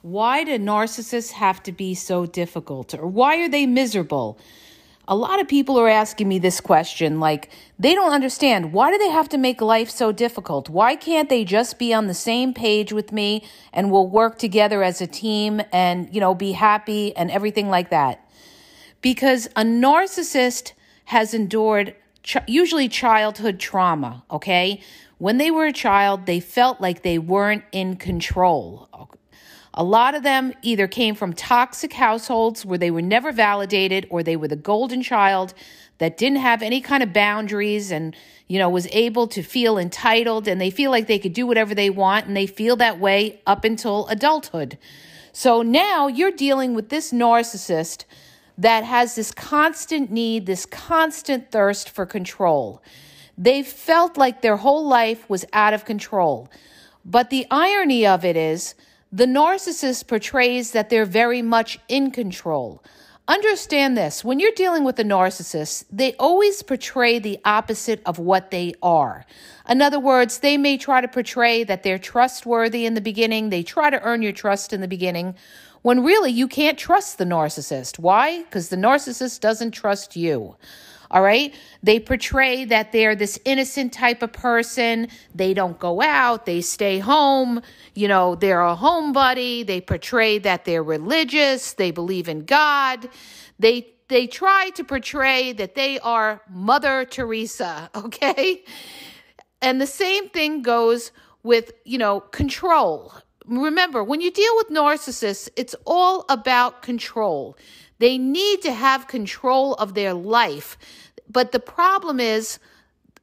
Why do narcissists have to be so difficult? Or why are they miserable? A lot of people are asking me this question, like, they don't understand. Why do they have to make life so difficult? Why can't they just be on the same page with me and we'll work together as a team and, be happy and everything like that? Because a narcissist has endured usually childhood trauma, okay? When they were a child, they felt like they weren't in control. A lot of them either came from toxic households where they were never validated, or they were the golden child that didn't have any kind of boundaries and, was able to feel entitled, and they feel like they could do whatever they want, and they feel that way up until adulthood. So now you're dealing with this narcissist that has this constant need, this constant thirst for control. They felt like their whole life was out of control. But the irony of it is, the narcissist portrays that they're very much in control. Understand this, when you're dealing with a narcissist, they always portray the opposite of what they are. In other words, they may try to portray that they're trustworthy in the beginning. They try to earn your trust in the beginning, when really you can't trust the narcissist. Why? Because the narcissist doesn't trust you. All right. They portray that they're this innocent type of person. They don't go out. They stay home. They're a homebody. They portray that they're religious. They believe in God. They try to portray that they are Mother Teresa. Okay. And the same thing goes with, control. Remember, when you deal with narcissists, it's all about control. They need to have control of their life. But the problem is,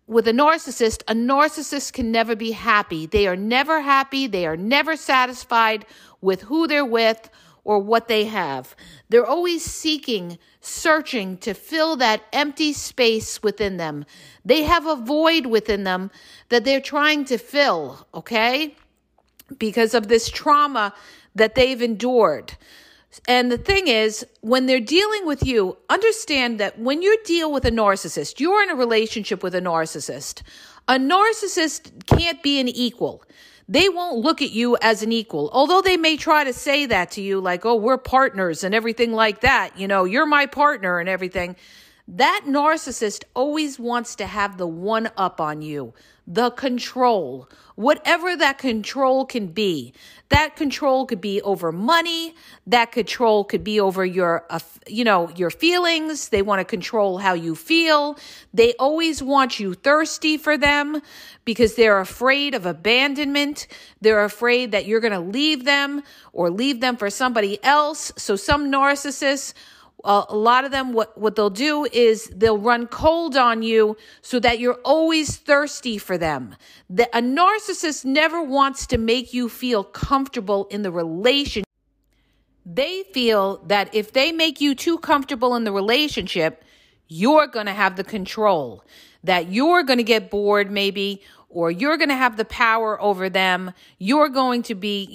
with a narcissist can never be happy. They are never happy. They are never satisfied with who they're with or what they have. They're always searching to fill that empty space within them. They have a void within them that they're trying to fill, okay? Because of this trauma that they've endured. And the thing is, when they're dealing with you, understand that when you deal with a narcissist, you're in a relationship with a narcissist. A narcissist can't be an equal. They won't look at you as an equal, although they may try to say that to you, like, oh, we're partners and everything like that. You're my partner and everything. That narcissist always wants to have the one up on you, the control, whatever that control can be. That control could be over money. That control could be over your feelings. They want to control how you feel. They always want you thirsty for them because they're afraid of abandonment. They're afraid that you're going to leave them or leave them for somebody else. So some narcissists, a lot of them, what they'll do is they'll run cold on you so that you're always thirsty for them. A narcissist never wants to make you feel comfortable in the relationship. They feel that if they make you too comfortable in the relationship, you're going to have the control, that you're going to get bored maybe, or you're going to have the power over them. You're going to be,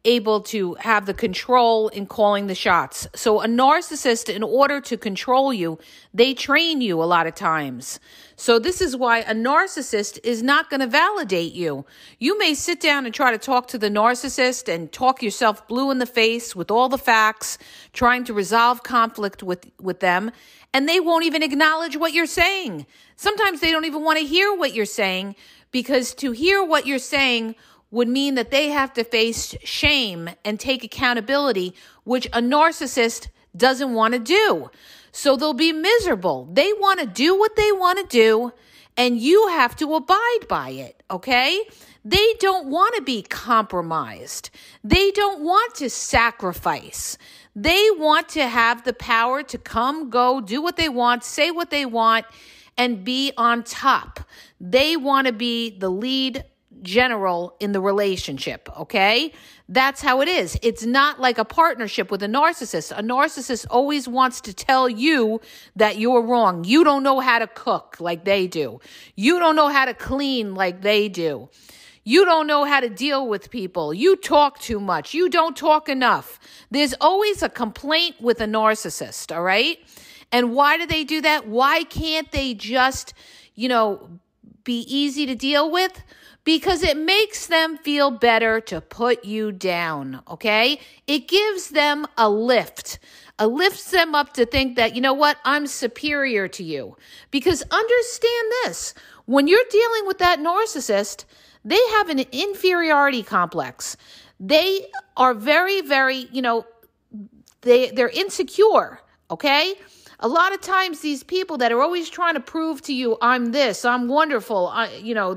able to have the control in calling the shots. So a narcissist, in order to control you, they train you a lot of times. So this is why a narcissist is not going to validate you. You may sit down and try to talk to the narcissist and talk yourself blue in the face with all the facts, trying to resolve conflict with them, and they won't even acknowledge what you're saying. Sometimes they don't even want to hear what you're saying, because to hear what you're saying would mean that they have to face shame and take accountability, which a narcissist doesn't want to do. So they'll be miserable. They want to do what they want to do, and you have to abide by it, okay? They don't want to be compromised. They don't want to sacrifice. They want to have the power to come, go, do what they want, say what they want, and be on top. They want to be the lead general in the relationship, okay? That's how it is. It's not like a partnership with a narcissist. A narcissist always wants to tell you that you're wrong. You don't know how to cook like they do. You don't know how to clean like they do. You don't know how to deal with people. You talk too much. You don't talk enough. There's always a complaint with a narcissist, all right? And why do they do that? Why can't they just, be easy to deal with? because it makes them feel better to put you down, okay? It gives them a lift. It lifts them up to think that, you know what, I'm superior to you. Because understand this, when you're dealing with that narcissist, they have an inferiority complex. They are very, very, they're insecure, okay? A lot of times these people that are always trying to prove to you, I'm this, I'm wonderful,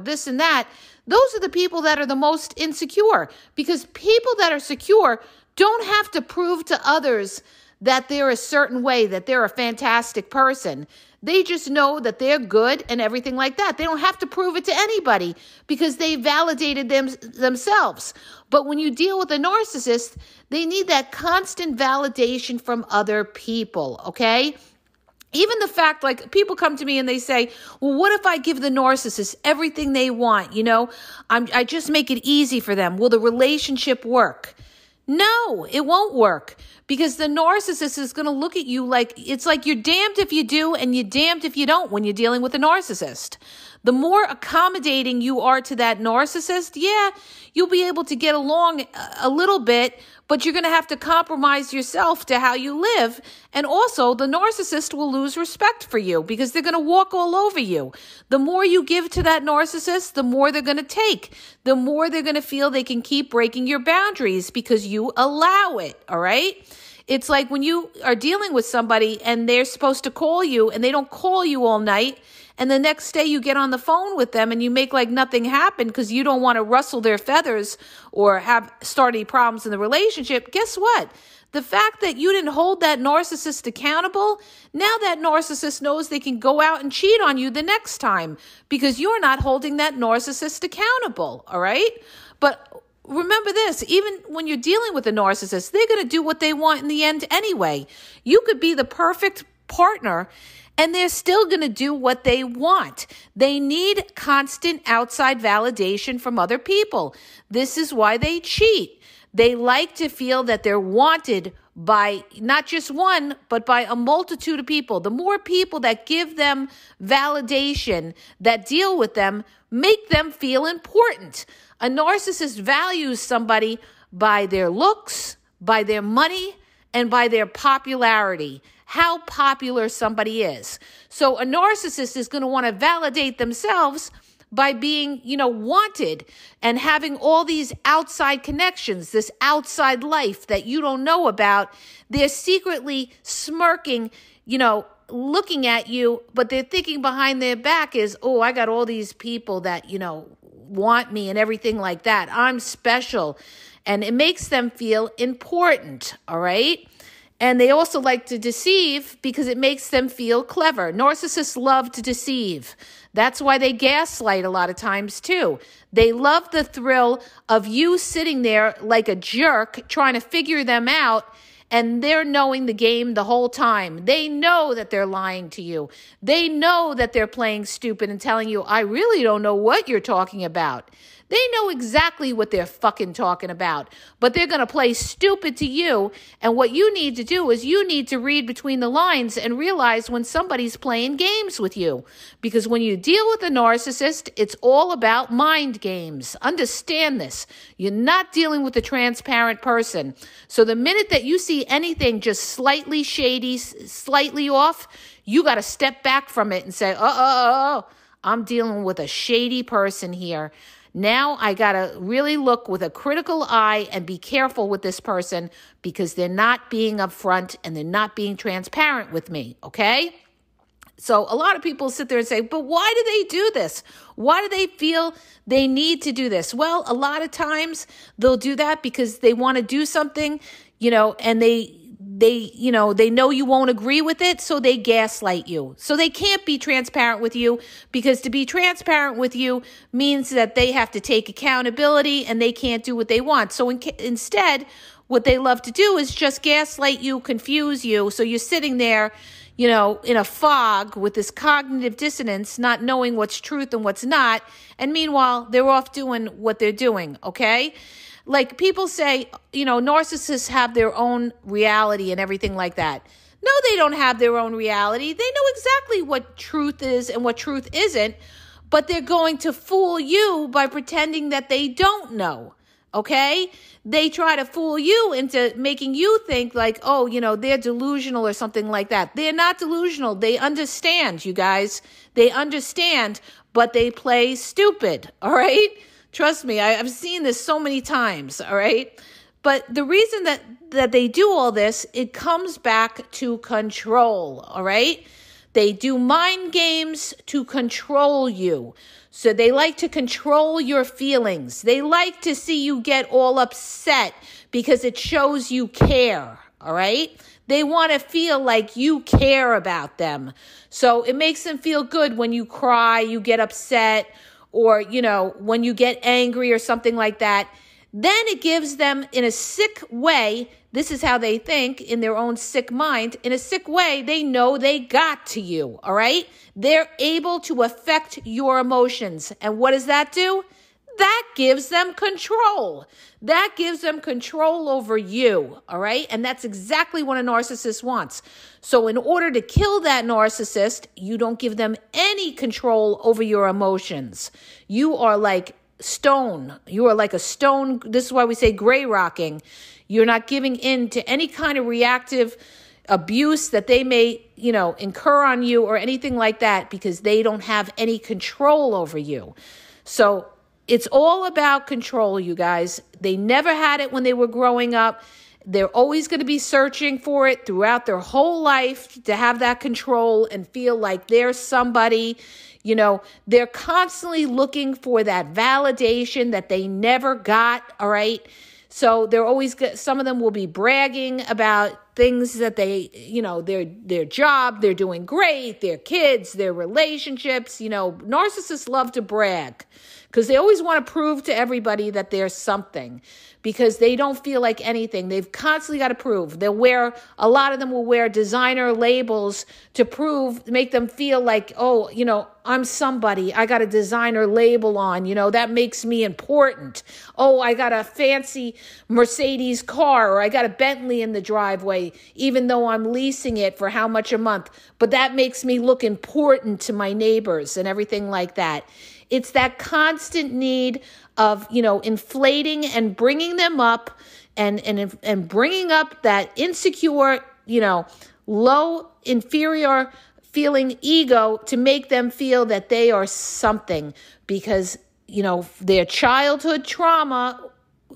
this and that, those are the people that are the most insecure, because people that are secure don't have to prove to others that they're a certain way, that they're a fantastic person. They just know that they're good and everything like that. They don't have to prove it to anybody because they validated themselves. But when you deal with a narcissist, they need that constant validation from other people, okay? Even the fact, like, people come to me and they say, well, what if I give the narcissist everything they want? I just make it easy for them. Will the relationship work? No, it won't work, because the narcissist is going to look at you like, it's like you're damned if you do and you're damned if you don't when you're dealing with a narcissist. The more accommodating you are to that narcissist, yeah, you'll be able to get along a little bit, but you're going to have to compromise yourself to how you live. And also, the narcissist will lose respect for you because they're going to walk all over you. The more you give to that narcissist, the more they're going to take. The more they're going to feel they can keep breaking your boundaries because you allow it, all right? It's like when you are dealing with somebody and they're supposed to call you and they don't call you all night, and the next day you get on the phone with them and you make like nothing happen because you don't want to rustle their feathers or start any problems in the relationship. Guess what? The fact that you didn't hold that narcissist accountable, now that narcissist knows they can go out and cheat on you the next time because you're not holding that narcissist accountable, all right? But remember this, even when you're dealing with a narcissist, they're going to do what they want in the end anyway. You could be the perfect partner and they're still going to do what they want. They need constant outside validation from other people. This is why they cheat. They like to feel that they're wanted by not just one, but by a multitude of people. The more people that give them validation, that deal with them, make them feel important. A narcissist values somebody by their looks, by their money, and by their popularity, how popular somebody is. So a narcissist is going to want to validate themselves by being, wanted and having all these outside connections, this outside life that you don't know about. They're secretly smirking, looking at you, but they're thinking behind their back is, oh, I got all these people that, want me and everything like that. I'm special. And it makes them feel important, all right? And they also like to deceive because it makes them feel clever. Narcissists love to deceive. That's why they gaslight a lot of times too. They love the thrill of you sitting there like a jerk trying to figure them out, and they're knowing the game the whole time. They know that they're lying to you. They know that they're playing stupid and telling you, I really don't know what you're talking about. They know exactly what they're fucking talking about, but they're going to play stupid to you. And what you need to do is you need to read between the lines and realize when somebody's playing games with you. Because when you deal with a narcissist, it's all about mind games. Understand this. You're not dealing with a transparent person. So the minute that you see anything just slightly shady, slightly off, you got to step back from it and say, I'm dealing with a shady person here. Now I got to really look with a critical eye and be careful with this person because they're not being upfront and they're not being transparent with me, okay? So a lot of people sit there and say, but why do they do this? Why do they feel they need to do this? Well, a lot of times they'll do that because they want to do something, and they know you won't agree with it, so they gaslight you. So they can't be transparent with you because to be transparent with you means that they have to take accountability and they can't do what they want. So instead, what they love to do is just gaslight you, confuse you. So you're sitting there, in a fog with this cognitive dissonance, not knowing what's truth and what's not. And meanwhile, they're off doing what they're doing, okay? Like people say, narcissists have their own reality and everything like that. No, they don't have their own reality. They know exactly what truth is and what truth isn't. but they're going to fool you by pretending that they don't know. Okay? They try to fool you into making you think like, oh, they're delusional or something like that. They're not delusional. They understand, you guys. They understand, but they play stupid. All right? Trust me, I've seen this so many times. All right? But the reason that they do all this, it comes back to control. All right? They do mind games to control you. So they like to control your feelings. They like to see you get all upset because it shows you care, all right? They want to feel like you care about them. So it makes them feel good when you cry, you get upset, or, when you get angry or something like that. Then it gives them, in a sick way, this is how they think in their own sick mind. In a sick way, they know they got to you, all right? They're able to affect your emotions. And what does that do? That gives them control. That gives them control over you, all right? And that's exactly what a narcissist wants. So in order to kill that narcissist, you don't give them any control over your emotions. You are like stone. You are like a stone. This is why we say gray rocking. You're not giving in to any kind of reactive abuse that they may, incur on you or anything like that, because they don't have any control over you. So it's all about control, you guys. They never had it when they were growing up. They're always going to be searching for it throughout their whole life to have that control and feel like they're somebody. They're constantly looking for that validation that they never got, all right? So they're always, some of them will be bragging about things that they, their job, they're doing great, their kids, their relationships. Narcissists love to brag because they always want to prove to everybody that they're something, because they don't feel like anything. They've constantly got to prove. A lot of them will wear designer labels to make them feel like, oh, I'm somebody. I got a designer label on, that makes me important. Oh, I got a fancy Mercedes car, or I got a Bentley in the driveway, even though I'm leasing it for how much a month. But that makes me look important to my neighbors and everything like that. It's that constant need of, inflating and bringing them up and bringing up that insecure, low, inferior feeling ego to make them feel that they are something, because, their childhood trauma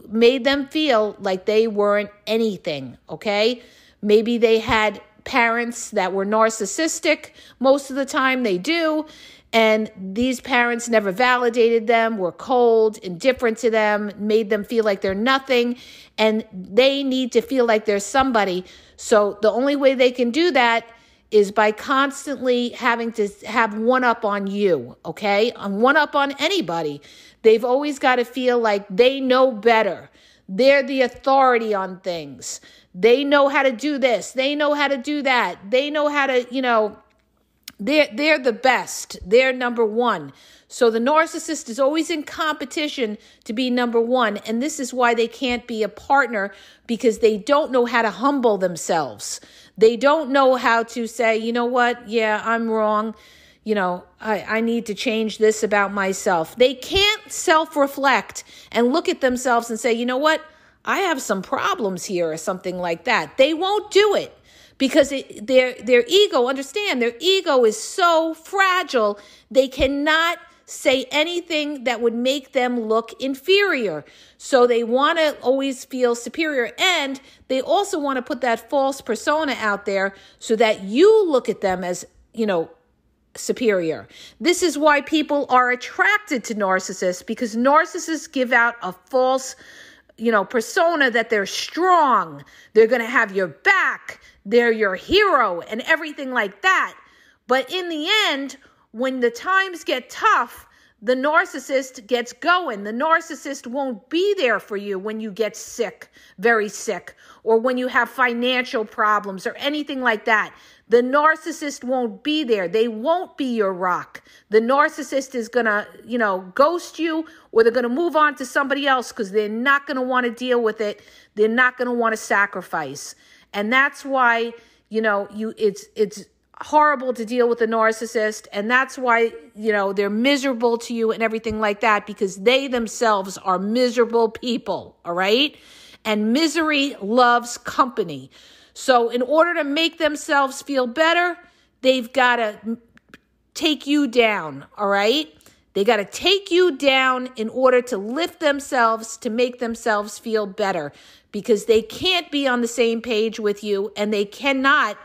made them feel like they weren't anything, okay? Maybe they had parents that were narcissistic. Most of the time they do. And these parents never validated them, were cold, indifferent to them, made them feel like they're nothing, and they need to feel like they're somebody. So the only way they can do that is by constantly having to have one up on you, okay? On one up on anybody. They've always got to feel like they know better. They're the authority on things. They know how to do this. They know how to do that. They know how to, they're the best. They're number one. So the narcissist is always in competition to be number one. And this is why they can't be a partner, because they don't know how to humble themselves. They don't know how to say, you know what? Yeah, I'm wrong. I need to change this about myself. They can't self-reflect and look at themselves and say, you know what? I have some problems here or something like that. They won't do it. Because their ego, understand, their ego is so fragile, they cannot say anything that would make them look inferior. So they want to always feel superior. And they also want to put that false persona out there so that you look at them as, superior. This is why people are attracted to narcissists, because narcissists give out a false, persona that they're strong. They're going to have your back. They're your hero and everything like that. But in the end, when the times get tough, the narcissist gets going. The narcissist won't be there for you when you get sick, very sick, or when you have financial problems or anything like that. The narcissist won't be there. They won't be your rock. The narcissist is going to, ghost you, or they're going to move on to somebody else because they're not going to want to deal with it. They're not going to want to sacrifice. And that's why, it's horrible to deal with a narcissist, and that's why, they're miserable to you and everything like that, because they themselves are miserable people, all right? And misery loves company. So in order to make themselves feel better, they've got to take you down, all right? They got to take you down in order to lift themselves, to make themselves feel better, because they can't be on the same page with you, and they cannot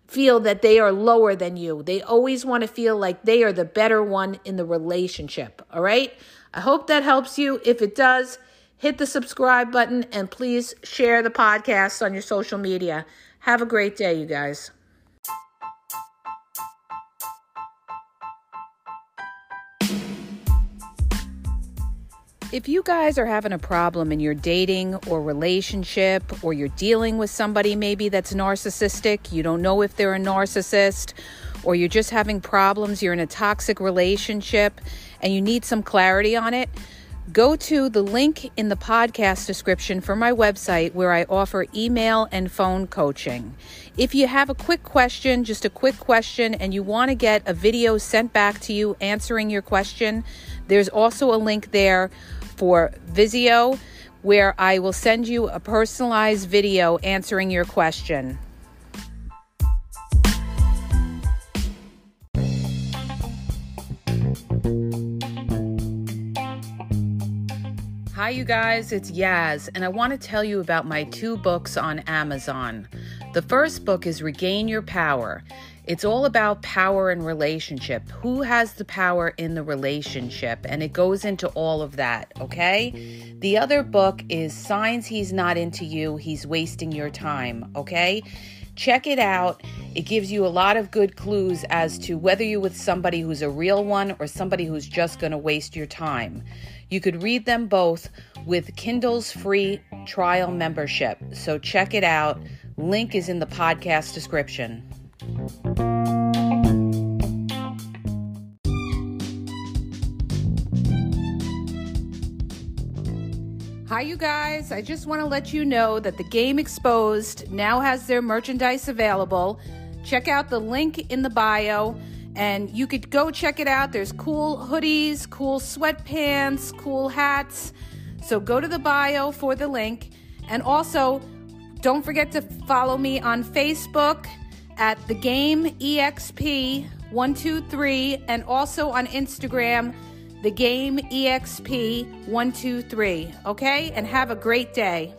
feel that they are lower than you. They always want to feel like they are the better one in the relationship, all right? I hope that helps you. If it does, hit the subscribe button, and please share the podcast on your social media. Have a great day, you guys. If you guys are having a problem in your dating or relationship, or you're dealing with somebody maybe that's narcissistic, you don't know if they're a narcissist, or you're just having problems, you're in a toxic relationship, and you need some clarity on it, go to the link in the podcast description for my website where I offer email and phone coaching. If you have a quick question, just a quick question, and you want to get a video sent back to you answering your question, there's also a link there for Vizio where I will send you a personalized video answering your question. Hi, you guys, it's Yaz, and I want to tell you about my 2 books on Amazon. The first book is Regain Your Power. It's all about power and relationship. Who has the power in the relationship? And it goes into all of that, okay? The other book is Signs He's Not Into You, He's Wasting Your Time, okay? Check it out. It gives you a lot of good clues as to whether you're with somebody who's a real one or somebody who's just going to waste your time. You could read them both with Kindle's free trial membership. So check it out. Link is in the podcast description. Hi, you guys. I just want to let you know that the Game Exposed now has their merchandise available. Check out the link in the bio, and you could go check it out. There's cool hoodies, cool sweatpants, cool hats. So go to the bio for the link. And also, don't forget to follow me on Facebook at The Game EXP 123, and also on Instagram, The Game EXP 123. Okay? And have a great day.